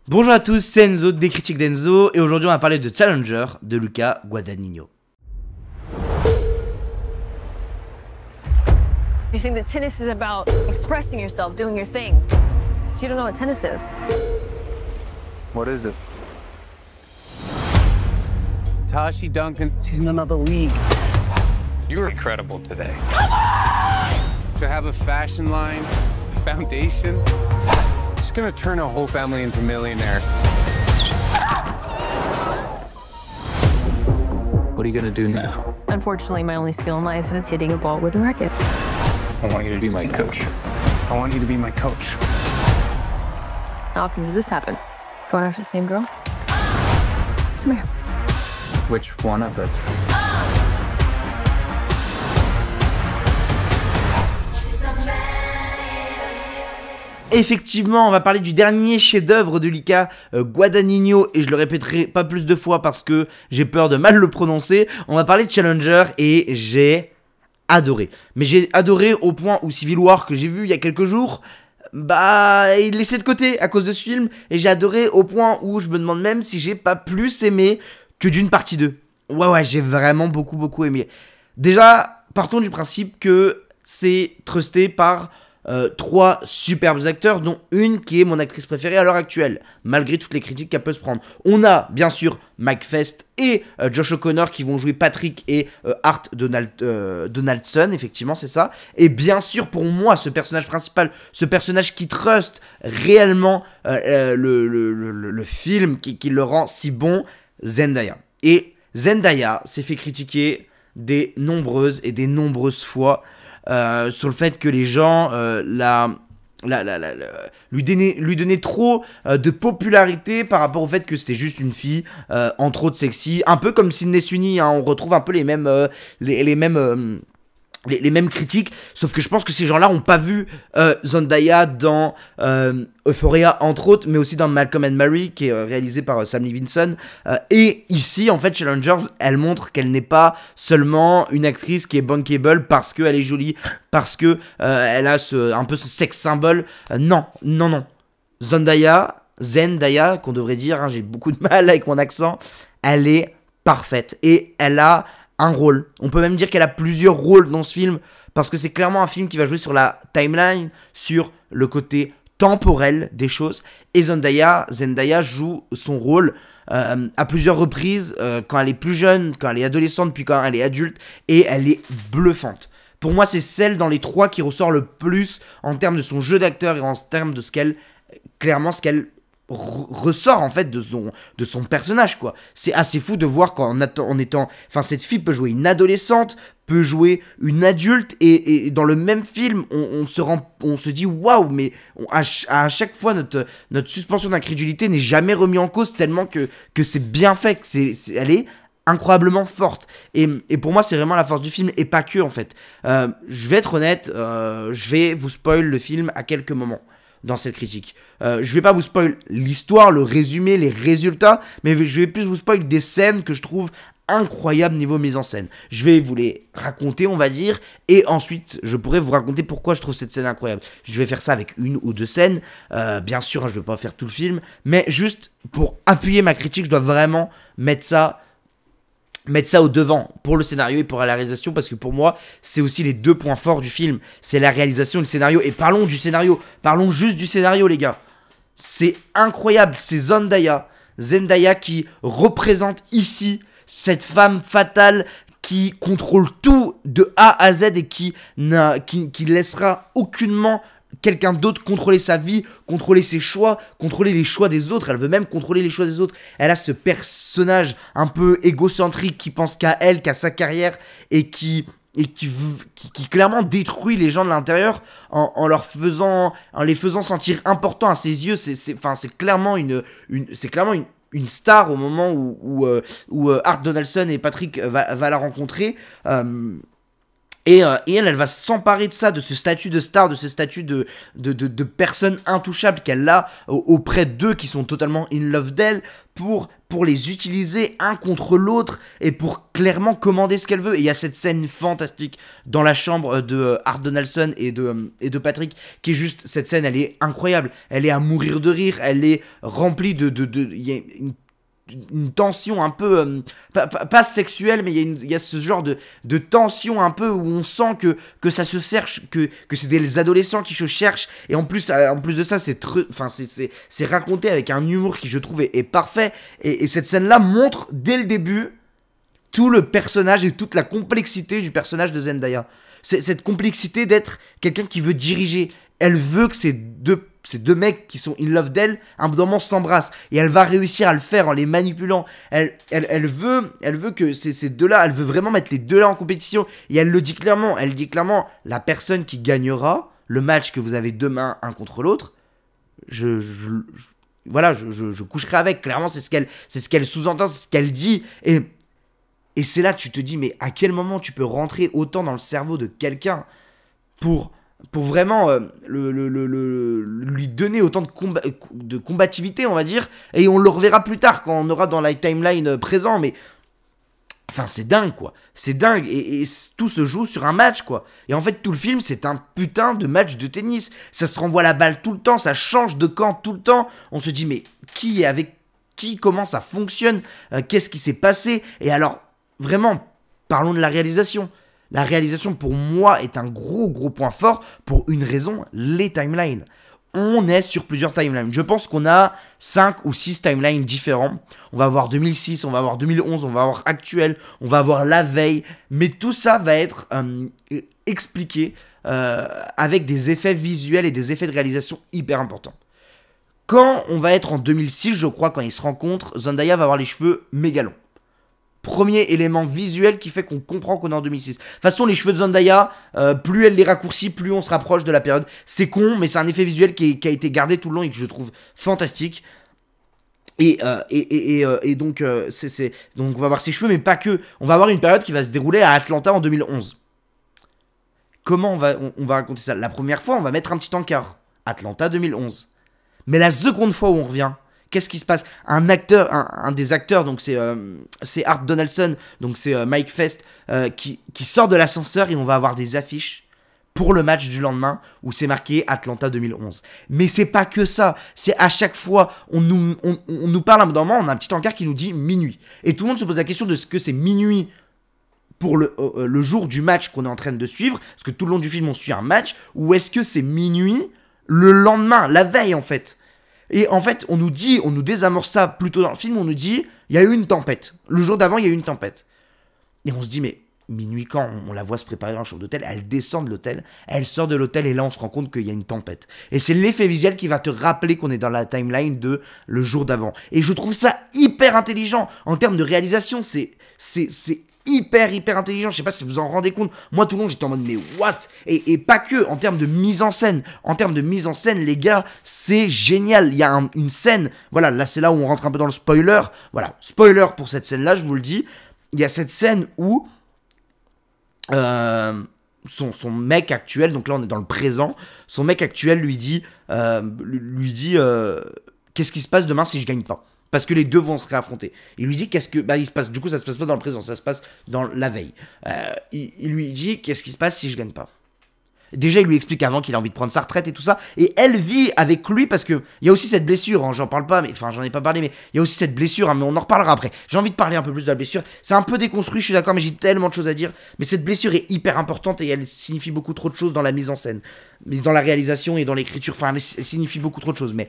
Bonjour à tous, c'est Enzo des Critiques d'Enzo et aujourd'hui on va parler de Challenger de Luca Guadagnino. You think that tennis is about expressing yourself, doing your thing. But you don't know what tennis is. What is it? Tashi Duncan, she's in another league. You were incredible today. Come on! To have a fashion line, a foundation, she's gonna turn a whole family into millionaires. What are you gonna do now? Unfortunately, my only skill in life is hitting a ball with a racket. I want you to be my coach. I want you to be my coach. How often does this happen? Going after the same girl? Come here. Which one of us? Effectivement, on va parler du dernier chef-d'œuvre de Luca Guadagnino et je le répéterai pas plus de fois parce que j'ai peur de mal le prononcer. On va parler de Challenger et j'ai adoré. Mais j'ai adoré au point où Civil War que j'ai vu il y a quelques jours, bah il est laissé de côté à cause de ce film. Et j'ai adoré au point où je me demande même si j'ai pas plus aimé que d'une partie 2. Ouais, j'ai vraiment beaucoup aimé. Déjà, partons du principe que c'est trusté par 3 superbes acteurs, dont une qui est mon actrice préférée à l'heure actuelle, malgré toutes les critiques qu'elle peut se prendre. On a bien sûr Mike Fest et Josh O'Connor qui vont jouer Patrick et Art Donaldson, effectivement c'est ça. Et bien sûr pour moi ce personnage principal, ce personnage qui trust réellement le film, qui le rend si bon, Zendaya. Et Zendaya s'est fait critiquer des nombreuses fois sur le fait que les gens lui donnaient trop de popularité par rapport au fait que c'était juste une fille en trop de sexy, un peu comme Sydney Sweeney, hein, on retrouve un peu les mêmes critiques, sauf que je pense que ces gens-là n'ont pas vu Zendaya dans Euphoria entre autres, mais aussi dans Malcolm and Marie qui est réalisé par Sam Levinson. Et ici, en fait, Challengers, elle montre qu'elle n'est pas seulement une actrice qui est bankable parce qu'elle est jolie, parce que elle a un peu ce sex symbole. Non. Zendaya, qu'on devrait dire, hein, j'ai beaucoup de mal avec mon accent, elle est parfaite et elle a un rôle. On peut même dire qu'elle a plusieurs rôles dans ce film parce que c'est clairement un film qui va jouer sur la timeline, sur le côté temporel des choses. Et Zendaya joue son rôle à plusieurs reprises quand elle est plus jeune, quand elle est adolescente, puis quand elle est adulte, et elle est bluffante. Pour moi, c'est celle dans les 3 qui ressort le plus en termes de son jeu d'acteur et en termes de ce qu'elle ressort en fait de son personnage, quoi. C'est assez fou de voir cette fille peut jouer une adolescente, peut jouer une adulte, et dans le même film on se dit waouh, mais à chaque fois notre suspension d'incrédulité n'est jamais remis en cause tellement que c'est bien fait, que elle est incroyablement forte, et pour moi c'est vraiment la force du film et pas que en fait. Je vais être honnête, je vais vous spoil le film à quelques moments dans cette critique. Je vais pas vous spoil l'histoire, le résumé, les résultats, mais je vais plus vous spoil des scènes que je trouve incroyables niveau mise en scène. Je vais vous les raconter, on va dire, et ensuite je pourrai vous raconter pourquoi je trouve cette scène incroyable. Je vais faire ça avec 1 ou 2 scènes, bien sûr, hein, je vais pas faire tout le film, mais juste pour appuyer ma critique, je dois vraiment mettre ça au devant pour le scénario et pour la réalisation, parce que pour moi c'est aussi les 2 points forts du film, c'est la réalisation et le scénario. Et parlons du scénario, parlons juste du scénario les gars, c'est incroyable. C'est Zendaya qui représente ici cette femme fatale qui contrôle tout de A à Z et qui laissera aucunement quelqu'un d'autre contrôler sa vie, contrôler ses choix, contrôler les choix des autres. Elle veut même contrôler les choix des autres. Elle a ce personnage un peu égocentrique qui pense qu'à elle, qu'à sa carrière, et qui clairement détruit les gens de l'intérieur en les faisant sentir importants à ses yeux. C'est clairement une star au moment où Art Donaldson et Patrick va la rencontrer. Et elle va s'emparer de ça, de ce statut de star, de ce statut de personne intouchable qu'elle a auprès d'eux qui sont totalement in love d'elle pour les utiliser un contre l'autre et pour clairement commander ce qu'elle veut. Et il y a cette scène fantastique dans la chambre de Art Donaldson et de Patrick qui est juste, cette scène elle est incroyable, elle est à mourir de rire, elle est remplie il y a une tension un peu, pas sexuelle, mais il y a ce genre de tension un peu où on sent que ça se cherche, que c'est des adolescents qui se cherchent, et en plus de ça, c'est raconté avec un humour qui, je trouve, est parfait, et cette scène-là montre, dès le début, tout le personnage et toute la complexité du personnage de Zendaya. Cette complexité d'être quelqu'un qui veut diriger. Elle veut que ces deux mecs qui sont in love d'elle, un moment s'embrassent. Et elle va réussir à le faire en les manipulant. Elle veut que ces deux-là, elle veut vraiment mettre les deux-là en compétition. Et elle le dit clairement. Elle dit clairement, la personne qui gagnera le match que vous avez demain un contre l'autre, je coucherai avec. Clairement, c'est ce qu'elle sous-entend, c'est ce qu'elle dit. Et c'est là que tu te dis, mais à quel moment tu peux rentrer autant dans le cerveau de quelqu'un pour vraiment lui donner autant de combativité, on va dire, et on le reverra plus tard quand on aura dans la timeline présent, mais enfin c'est dingue quoi, c'est dingue, et tout se joue sur un match quoi, et en fait tout le film c'est un putain de match de tennis, ça se renvoie la balle tout le temps, ça change de camp tout le temps, on se dit mais qui est avec qui, comment ça fonctionne, qu'est-ce qui s'est passé, et alors vraiment parlons de la réalisation. La réalisation, pour moi, est un gros point fort pour une raison, les timelines. On est sur plusieurs timelines. Je pense qu'on a 5 ou 6 timelines différents. On va avoir 2006, on va avoir 2011, on va avoir actuel, on va avoir la veille. Mais tout ça va être expliqué avec des effets visuels et des effets de réalisation hyper importants. Quand on va être en 2006, je crois, quand ils se rencontrent, Zendaya va avoir les cheveux méga longs. Premier élément visuel qui fait qu'on comprend qu'on est en 2006. De toute façon, les cheveux de Zendaya, plus elle les raccourcit, plus on se rapproche de la période. C'est con, mais c'est un effet visuel qui a été gardé tout le long et que je trouve fantastique. Et donc, donc, on va voir ses cheveux, mais pas que. On va avoir une période qui va se dérouler à Atlanta en 2011. Comment on va raconter ça? La première fois, on va mettre un petit encart. Atlanta 2011. Mais la seconde fois où on revient... Qu'est-ce qui se passe? Un des acteurs, donc c'est Art Donaldson, donc c'est Mike Fest, qui sort de l'ascenseur et on va avoir des affiches pour le match du lendemain où c'est marqué Atlanta 2011. Mais c'est pas que ça, c'est à chaque fois, on nous parle un moment, on a un petit encart qui nous dit minuit. Et tout le monde se pose la question de ce que c'est minuit pour le jour du match qu'on est en train de suivre, parce que tout le long du film on suit un match, ou est-ce que c'est minuit le lendemain, la veille en fait? Et en fait, on nous désamorce ça plus tôt dans le film, on nous dit, il y a eu une tempête. Le jour d'avant, il y a eu une tempête. Et on se dit, mais minuit quand on la voit se préparer dans la chambre d'hôtel, elle descend de l'hôtel, elle sort de l'hôtel et là on se rend compte qu'il y a une tempête. Et c'est l'effet visuel qui va te rappeler qu'on est dans la timeline de le jour d'avant. Et je trouve ça hyper intelligent. En termes de réalisation, c'est hyper intelligent. Je sais pas si vous vous en rendez compte. Moi tout le long j'étais en mode mais what? Et pas que en termes de mise en scène. En termes de mise en scène, les gars, c'est génial. Il y a une scène, voilà, là c'est là où on rentre un peu dans le spoiler. Voilà, spoiler pour cette scène là, je vous le dis. Il y a cette scène où son mec actuel, donc là on est dans le présent, son mec actuel lui dit qu'est-ce qui se passe demain si je gagne pas? Parce que les deux vont se réaffronter. Il lui dit qu'est-ce que... Bah, il se passe... Du coup, ça se passe pas dans le présent, ça se passe dans la veille. Il lui dit qu'est-ce qui se passe si je gagne pas. Déjà, il lui explique avant qu'il a envie de prendre sa retraite et tout ça. Et elle vit avec lui parce que... Il y a aussi cette blessure, hein, j'en parle pas, mais... Enfin, j'en ai pas parlé, mais... Il y a aussi cette blessure, hein, mais on en reparlera après. J'ai envie de parler un peu plus de la blessure. C'est un peu déconstruit, je suis d'accord, mais j'ai tellement de choses à dire. Mais cette blessure est hyper importante et elle signifie beaucoup trop de choses dans la mise en scène. Mais dans la réalisation et dans l'écriture. Enfin, elle signifie beaucoup trop de choses, mais...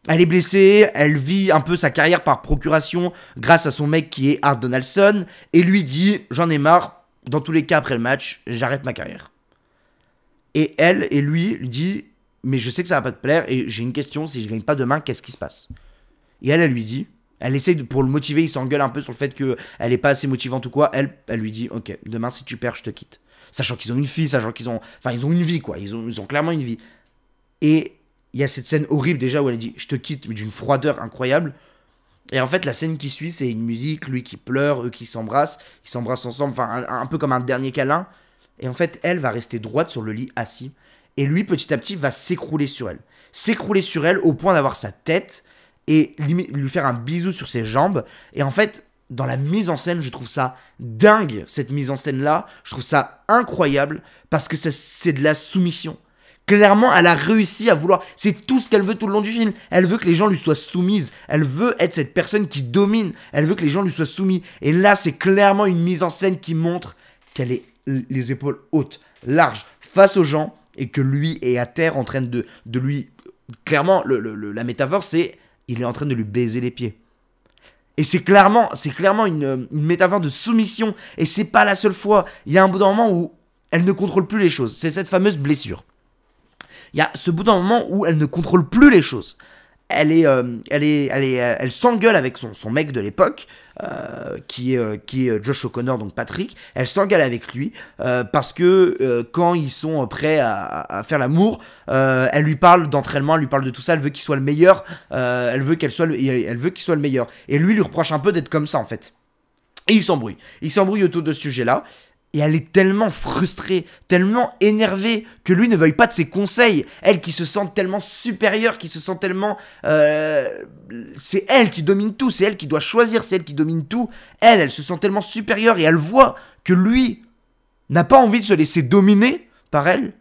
Elle est blessée, elle vit un peu sa carrière par procuration grâce à son mec qui est Art Donaldson et lui dit j'en ai marre, dans tous les cas après le match, j'arrête ma carrière. Et lui dit mais je sais que ça va pas te plaire et j'ai une question, si je gagne pas demain, qu'est-ce qui se passe? Et elle lui dit, elle essaye pour le motiver, il s'engueule un peu sur le fait qu'elle est pas assez motivante ou quoi, elle lui dit ok, demain si tu perds je te quitte. Sachant qu'ils ont une fille, sachant qu'ils ont... Enfin ils ont une vie quoi, ils ont clairement une vie. Et... il y a cette scène horrible déjà où elle dit je te quitte, mais d'une froideur incroyable. Et en fait la scène qui suit c'est une musique, lui qui pleure, eux qui s'embrassent ensemble, enfin un peu comme un dernier câlin. et en fait, elle va rester droite sur le lit, assis, et lui, petit à petit, va s'écrouler sur elle. S'écrouler sur elle au point d'avoir sa tête, et lui faire un bisou sur ses jambes, et en fait, dans la mise en scène, je trouve ça dingue, cette mise en scène-là, je trouve ça incroyable, parce que c'est de la soumission. Clairement, elle a réussi à vouloir... C'est tout ce qu'elle veut tout le long du film. Elle veut que les gens lui soient soumises. Elle veut être cette personne qui domine. Elle veut que les gens lui soient soumis. Et là, c'est clairement une mise en scène qui montre qu'elle est les épaules hautes, larges, face aux gens, et que lui est à terre en train de lui... Clairement, la métaphore, c'est... Il est en train de lui baiser les pieds. Et c'est clairement une métaphore de soumission. Et c'est pas la seule fois. Il y a un bout d'un moment où elle ne contrôle plus les choses. C'est cette fameuse blessure. Il y a ce bout d'un moment où elle ne contrôle plus les choses. Elle s'engueule avec son mec de l'époque, qui est Josh O'Connor, donc Patrick. Elle s'engueule avec lui parce que quand ils sont prêts à faire l'amour, elle lui parle d'entraînement, elle lui parle de tout ça. Elle veut qu'il soit le meilleur. Elle veut qu'il soit le meilleur. Et lui reproche un peu d'être comme ça en fait. Et ils s'embrouillent. Ils s'embrouillent autour de ce sujet-là. Et elle est tellement frustrée, tellement énervée que lui ne veuille pas de ses conseils. Elle qui se sent tellement supérieure, qui se sent tellement... c'est elle qui domine tout, c'est elle qui doit choisir, c'est elle qui domine tout. Elle se sent tellement supérieure et elle voit que lui n'a pas envie de se laisser dominer par elle.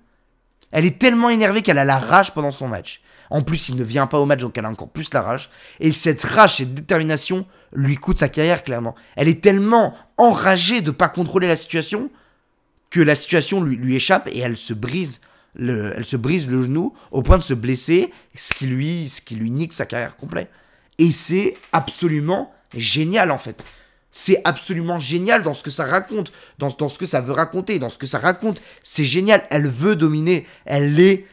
Elle est tellement énervée qu'elle a la rage pendant son match. En plus, il ne vient pas au match, donc elle a encore plus la rage. Et cette rage, cette détermination lui coûte sa carrière, clairement. Elle est tellement enragée de ne pas contrôler la situation que la situation lui échappe et elle se brise le genou au point de se blesser, ce qui lui nique sa carrière complète. Et c'est absolument génial, en fait. C'est absolument génial dans ce que ça raconte, dans ce que ça veut raconter, dans ce que ça raconte. C'est génial, elle veut dominer, elle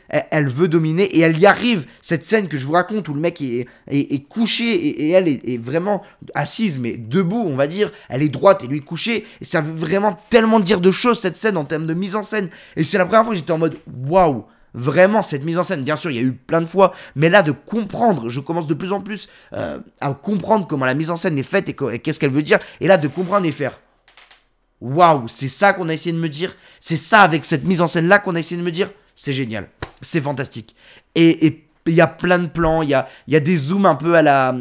veut dominer et elle y arrive. Cette scène que je vous raconte où le mec est couché et elle est vraiment assise, mais debout, on va dire. Elle est droite et lui est couché. Et ça veut vraiment tellement dire de choses, cette scène, en termes de mise en scène. Et c'est la première fois que j'étais en mode waouh! Vraiment, cette mise en scène, bien sûr, il y a eu plein de fois, mais là, de comprendre, je commence de plus en plus à comprendre comment la mise en scène est faite et qu'est-ce qu'elle veut dire, et là, de comprendre et faire waouh, c'est ça qu'on a essayé de me dire, c'est ça avec cette mise en scène-là qu'on a essayé de me dire, c'est génial, c'est fantastique. Et il y a plein de plans, il y a des zooms un peu à la...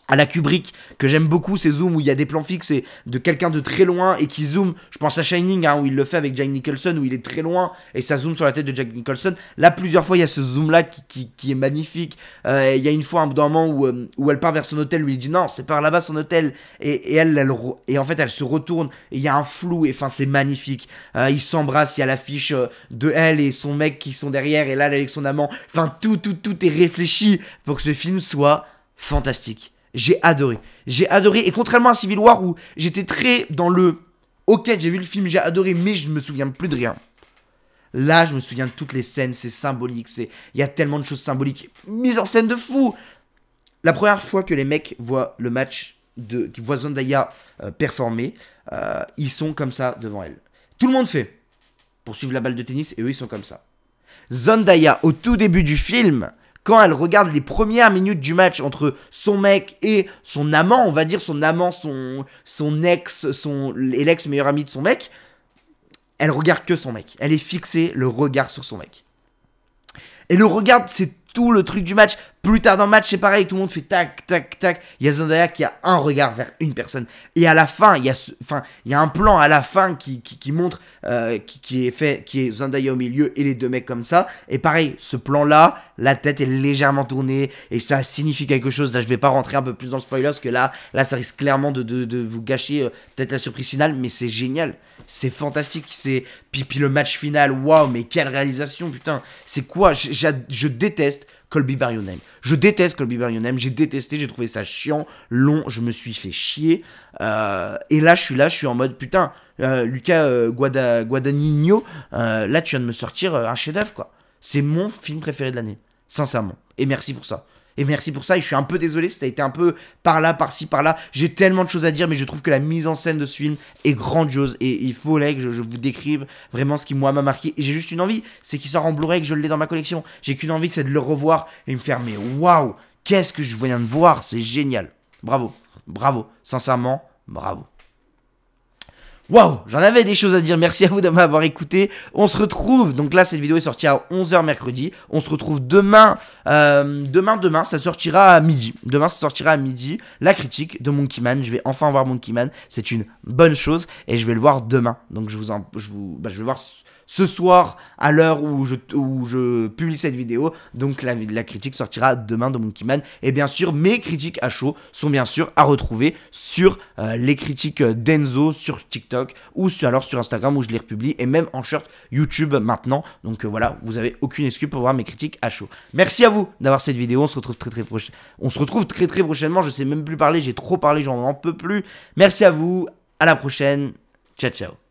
à la Kubrick, que j'aime beaucoup, ces zooms où il y a des plans fixes et de quelqu'un de très loin et qui zoome, je pense à Shining, hein, où il le fait avec Jack Nicholson, où il est très loin et ça zoome sur la tête de Jack Nicholson. Là, plusieurs fois, il y a ce zoom-là qui est magnifique. Il y a une fois, un moment où elle part vers son hôtel, lui il dit non, c'est par là-bas son hôtel, et en fait, elle se retourne, et il y a un flou, et enfin, c'est magnifique. Ils s'embrassent, il y a l'affiche de elle et son mec qui sont derrière, et là, elle avec son amant. Enfin, tout est réfléchi pour que ce film soit fantastique. J'ai adoré, et contrairement à Civil War où j'étais très dans le ok, j'ai vu le film, j'ai adoré, mais je ne me souviens plus de rien. Là, je me souviens de toutes les scènes, c'est symbolique, il y a tellement de choses symboliques, mise en scène de fou. La première fois que les mecs voient le match, qui voient Zendaya performer, ils sont comme ça devant elle. Tout le monde fait pour suivre la balle de tennis, et eux ils sont comme ça. Zendaya, au tout début du film, quand elle regarde les premières minutes du match entre son mec et son amant, on va dire son amant, son ex, et l'ex meilleur ami de son mec, elle regarde que son mec. Elle est fixée, le regard sur son mec. Et le regard, c'est tout le truc du match. Plus tard dans le match, c'est pareil, tout le monde fait tac, tac, tac. Il y a Zendaya qui a un regard vers une personne. Et à la fin, il y a un plan à la fin qui montre, qui est Zendaya au milieu et les deux mecs comme ça. Et pareil, ce plan-là, la tête est légèrement tournée et ça signifie quelque chose. Là, je vais pas rentrer un peu plus dans le spoiler parce que là ça risque clairement de vous gâcher peut-être la surprise finale, mais c'est génial. C'est fantastique. Puis le match final, waouh, mais quelle réalisation, putain. C'est quoi? Je déteste Colby Baryonem. Je déteste Colby Baryonem. J'ai détesté, j'ai trouvé ça chiant, long, je me suis fait chier. Et là, je suis en mode, putain, Luca Guadagnino, là, tu viens de me sortir un chef-d'œuvre, quoi. C'est mon film préféré de l'année, sincèrement. Et merci pour ça. Et je suis un peu désolé, ça a été un peu par là, par-ci, par-là. J'ai tellement de choses à dire, mais je trouve que la mise en scène de ce film est grandiose. Et il faut que je vous décrive vraiment ce qui, moi, m'a marqué. Et j'ai juste une envie, c'est qu'il sort en Blu-ray et que je l'ai dans ma collection. J'ai qu'une envie, c'est de le revoir et me faire, mais waouh, qu'est-ce que je viens de voir, c'est génial. Bravo, sincèrement, bravo. Waouh, j'en avais des choses à dire, merci à vous de m'avoir écouté. On se retrouve, donc là cette vidéo est sortie à 11h mercredi. On se retrouve demain, demain, ça sortira à midi. Demain ça sortira à midi, la critique de Monkey Man. Je vais enfin voir Monkey Man, c'est une bonne chose. Et je vais le voir demain, donc je vais voir ce soir à l'heure où je publie cette vidéo. Donc la critique sortira demain de Monkey Man. Et bien sûr mes critiques à chaud sont bien sûr à retrouver sur les critiques d'Enzo sur TikTok ou alors sur Instagram où je les republie, et même en short YouTube maintenant. Donc voilà, vous avez aucune excuse pour voir mes critiques à chaud. Merci à vous d'avoir cette vidéo. On se retrouve très prochainement. Je sais même plus parler, j'ai trop parlé, j'en peux plus. Merci à vous, à la prochaine. Ciao ciao.